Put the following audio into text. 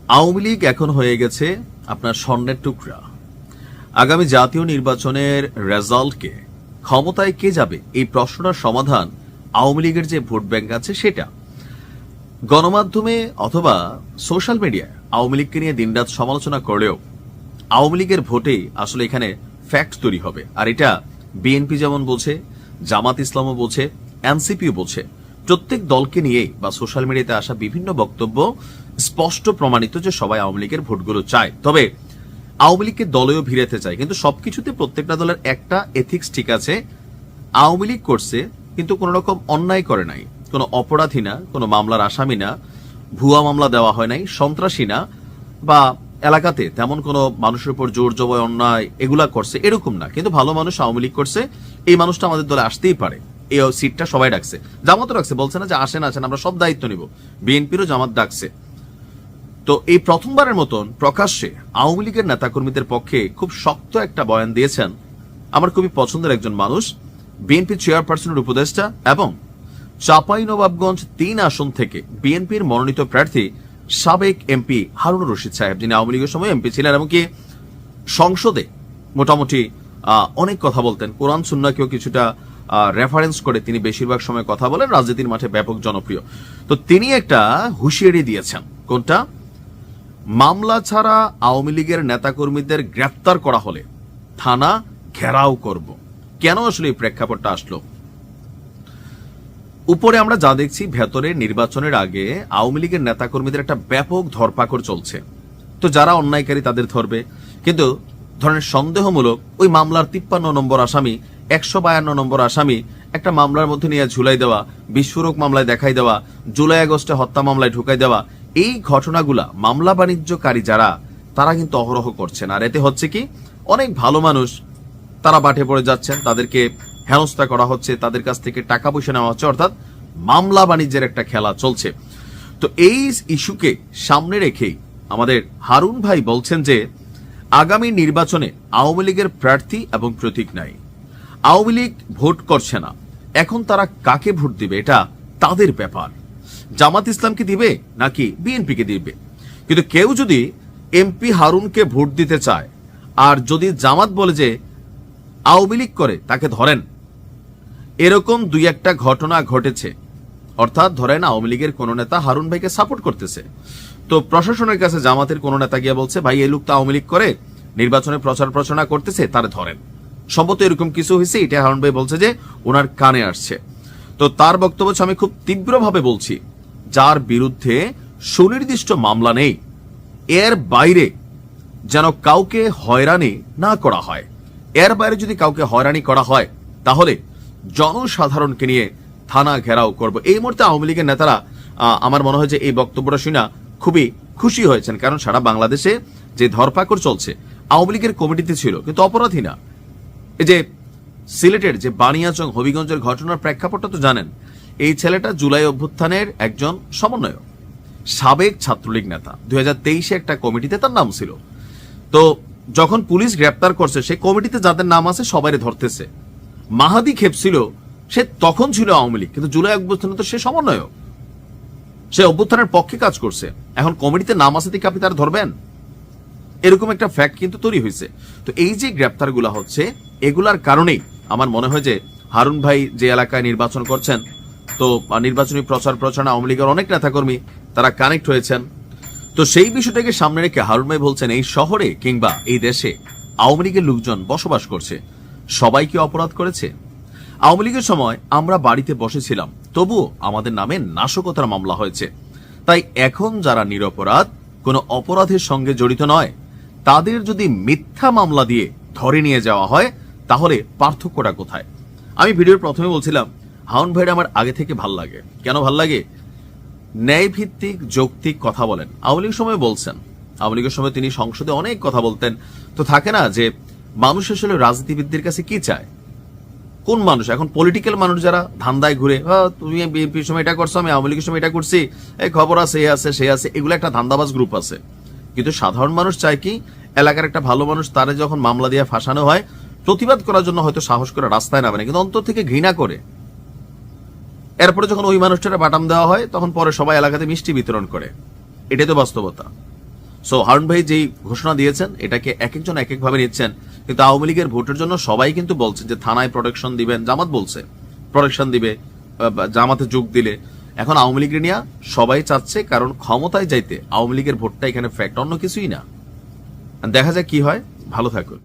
আওয়ামী লীগ এখন হয়ে গেছে আপনার স্বর্ণের টুকরা। আগামী জাতীয় নির্বাচনের রেজাল্টকে ক্ষমতায় কে যাবে এই প্রশ্নটার সমাধান আওয়ামী লীগের যে ভোট ব্যাংক আছে সেটা। গণমাধ্যমে অথবা সোশ্যাল মিডিয়ায় আওয়ামী লীগকে নিয়ে দিনরাত সমালোচনা করলেও আওয়ামী লীগের ভোটে আসলে এখানে ফ্যাক্ট তৈরি হবে। আর এটা বিএনপি যেমন বলছে, জামাত ইসলামও বলছে, এনসিপিও বলছে। প্রত্যেক দলকে নিয়ে বা সোশ্যাল মিডিয়াতে আসা বিভিন্ন বক্তব্য স্পষ্ট প্রমাণিত যে সবাই আওয়ামী লীগের ভোটগুলো চায়। তবে আওয়ামী লীগকে দলেও ভিড়াতে চায়, কিন্তু সবকিছুতে প্রত্যেকটা দলের একটা এথিক্স ঠিক আছে। আওয়ামী লীগ করছে কিন্তু কোন রকম অন্যায় করে নাই, কোনো অপরাধী না, কোনো মামলার আসামি না, ভুয়া মামলা দেওয়া হয় নাই, সন্ত্রাসী না, বা এলাকাতে তেমন কোনো মানুষের উপর জোর জবয় অন্যায় এগুলা করছে এরকম না। কিন্তু ভালো মানুষ আওয়ামী লীগ করছে, এই মানুষটা আমাদের দলে আসতেই পারে, এই সিটটা সবাই ডাকছে, জামাতও ডাকছে, বলছে না যে আসেন আসেন আমরা সব দায়িত্ব নিব, বিএনপিরও জামাত ডাকছে। তো এই প্রথমবারের মতন প্রকাশ্যে আওয়ামী লীগের নেতাকর্মীদের পক্ষে খুব শক্ত একটা বয়ান দিয়েছেন আমার খুবই পছন্দের একজন মানুষ, বিএনপি চেয়ারপারসনের উপদেষ্টা এবং চাঁপাইনবাবগঞ্জ ৩ আসন থেকে বিএনপির মনোনীত প্রার্থী সাবেক এমপি হারুনুর রশিদ সাহেব, যিনি আওয়ামী লীগের সময় এমপি ছিলেন এমনকি সংসদে মোটামুটি অনেক কথা বলতেন, কোরআন সুন্নাহকেও কিছুটা রেফারেন্স করে তিনি বেশিরভাগ সময় কথা বলেন, রাজনীতির মাঠে ব্যাপক জনপ্রিয়। তো তিনি একটা হুঁশিয়ারি দিয়েছেন, কোনটা? মামলা ছাড়া আওয়ামী লীগের নেতাকর্মীদের গ্রেফতার করা হলে থানা ঘেরাও করব। কেন আসলে এই প্রেক্ষাপটটা আসলো? উপরে আমরা যা দেখছি, ভেতরে নির্বাচনের আগে আওয়ামী লীগের নেতাকর্মীদের একটা ব্যাপক ধরপাকড় চলছে। তো যারা অন্যায়কারী তাদের ধরবে, কিন্তু ধরনের সন্দেহমূলক ওই মামলার 53 নম্বর আসামি, 152 নম্বর আসামি একটা মামলার মধ্যে নিয়ে ঝুলাই দেওয়া, বিস্ফোরক মামলায় দেখাই দেওয়া, জুলাই আগস্টে হত্যা মামলায় ঢুকাই দেওয়া, এই ঘটনাগুলা মামলা বাণিজ্যকারী যারা তারা কিন্তু অহরহ করছেন। আর এতে হচ্ছে কি, অনেক ভালো মানুষ তারা বাটে পড়ে যাচ্ছেন, তাদেরকে হেনস্থা করা হচ্ছে, তাদের কাছ থেকে টাকা পয়সা নেওয়া হচ্ছে, অর্থাৎ মামলা বাণিজ্যের একটা খেলা চলছে। তো এই ইস্যুকে সামনে রেখেই আমাদের হারুন ভাই বলছেন যে আগামী নির্বাচনে আওয়ামী লীগের প্রার্থী এবং প্রতীক নাই, আওয়ামী লীগ ভোট করছে না, এখন তারা কাকে ভোট দিবে এটা তাদের ব্যাপার, জামাত ইসলামকে দিবে নাকি বিএনপিকে দিবে। কিন্তু কেউ যদি এমপি হারুনকে ভোট দিতে চায় আর যদি জামাত বলে যে আওয়ামী লীগ করে তাকে ধরেন, এরকম দুই একটা ঘটনা ঘটেছে। অর্থাৎ ধরেন আওয়ামী লীগের কোন নেতা হারুন ভাইকে সাপোর্ট করতেছে, তো প্রশাসনের কাছে জামাতের কোন নেতা গিয়ে বলছে ভাই এই লোক তো আওয়ামী লীগ করে, নির্বাচনে প্রচার প্রচারণা করতেছে, তারে ধরেন। সম্ভবত এরকম কিছু হয়েছে, এটা হারুন ভাই বলছে যে ওনার কানে আসছে। তো তার বক্তব্য আমি খুব তীব্রভাবে বলছি, যার বিরুদ্ধে সুনির্দিষ্ট মামলা নেই, এর বাইরে যেন কাউকে হয়রানি না করা হয়। এর বাইরে যদি কাউকে হয়রানি করা হয় তাহলে জনসাধারণকে নিয়ে থানা ঘেরাও করব। এই মুহূর্তে আওয়ামী লীগের নেতারা আমার মনে হয় যে এই বক্তব্যটা শুনে খুবই খুশি হয়েছেন, কারণ সারা বাংলাদেশে যে ধরপাকড় চলছে আওয়ামী লীগের কমিটিতে ছিল কিন্তু অপরাধী না। এই যে সিলেটের যে বানিয়াচং হবিগঞ্জের ঘটনার প্রেক্ষাপটটা তো জানেন, এই ছেলেটা জুলাই অভ্যুত্থানের একজন সমন্বয়ক, সাবেক ছাত্রলীগ নেতা, 2023-এ একটা কমিটিতে তার নাম ছিল। তো যখন পুলিশ গ্রেপ্তার করছে সেই কমিটিতে যাদের নাম আছে সবাই ধরতেছে। মাহাদি খেপছিল, সে তখন ছিল আওয়ামী লীগ, কিন্তু জুলাই অভ্যুত্থানে তো সে সমন্বয়ক, সে অভ্যুত্থানের পক্ষে কাজ করছে। এখন কমিটিতে নাম আছে দেখে আপনি তারা ধরবেন? এরকম একটা ফ্যাক্ট কিন্তু তৈরি হয়েছে। তো এই যে গ্রেপ্তার গুলা হচ্ছে, এগুলার কারণেই আমার মনে হয় যে হারুন ভাই যে এলাকায় নির্বাচন করছেন, তো নির্বাচনী প্রচার প্রচারণা আওয়ামী লীগের অনেক নেতাকর্মী তারা কানেক্ট হয়েছেন। তো সেই বিষয়টাকে সামনে রেখে হারুন ভাই বলছেন এই শহরে কিংবা এই দেশে আওয়ামী লীগের লোকজন বসবাস করছে, সবাই কি অপরাধ করেছে? আওয়ামী লীগের সময় আমরা বাড়িতে বসেছিলাম, তবুও আমাদের নামে নাশকতার মামলা হয়েছে। তাই এখন যারা নিরপরাধ, কোনো অপরাধের সঙ্গে জড়িত নয়, তাদের যদি মিথ্যা মামলা দিয়ে ধরে নিয়ে যাওয়া হয় তাহলে পার্থক্যটা কোথায়? আমি ভিডিওর প্রথমে বলছিলাম হারুন ভাইয়ের আমার আগে থেকে ভাল লাগে। কেন ভাল লাগে? ন্যায় ভিত্তিক যৌক্তিক কথা বলেন। আওয়ামী লীগের সময় বলছেন, আওয়ামী লীগের সময় তিনি সংসদে অনেক কথা বলতেন। তো থাকে না যে মানুষ আসলে রাজনীতিবিদদের কাছে কি চায়, কোন মানুষ এখন পলিটিক্যাল মানুষ যারা ধান্দায় ঘুরে, তুমি বিএনপির সময় এটা করছো, আমি আওয়ামী লীগের সময় এটা করছি, এই খবর আছে, এ আছে, সে আছে, এগুলো একটা ধান্দাবাজ গ্রুপ আছে। কিন্তু সাধারণ মানুষ চায় কি, এলাকার একটা ভালো মানুষ তারে যখন মামলা দিয়ে ফাঁসানো হয়, প্রতিবাদ করার জন্য হয়তো সাহস করে রাস্তায় নামে না, কিন্তু অন্তর থেকে ঘৃণা করে। এরপরে যখন ওই মানুষটারে বাটাম দেওয়া হয় তখন পরে সবাই এলাকাতে মিষ্টি বিতরণ করে। এটাই তো বাস্তবতা। সো হারুন ভাই যেই ঘোষণা দিয়েছেন এটাকে এক একজন এক একভাবে নিচ্ছেন, কিন্তু আওয়ামী লীগের ভোটের জন্য সবাই কিন্তু বলছে যে থানায় প্রোটেকশন দিবেন, জামাত বলছে প্রোটেকশন দিবে, জামাতে যোগ দিলে। এখন আওয়ামী লীগের নিয়ে সবাই চাচ্ছে, কারণ ক্ষমতায় যাইতে আওয়ামী লীগের ভোটটা এখানে ফ্যাক্ট, অন্য কিছুই না। দেখা যাক কি হয়। ভালো থাকুন।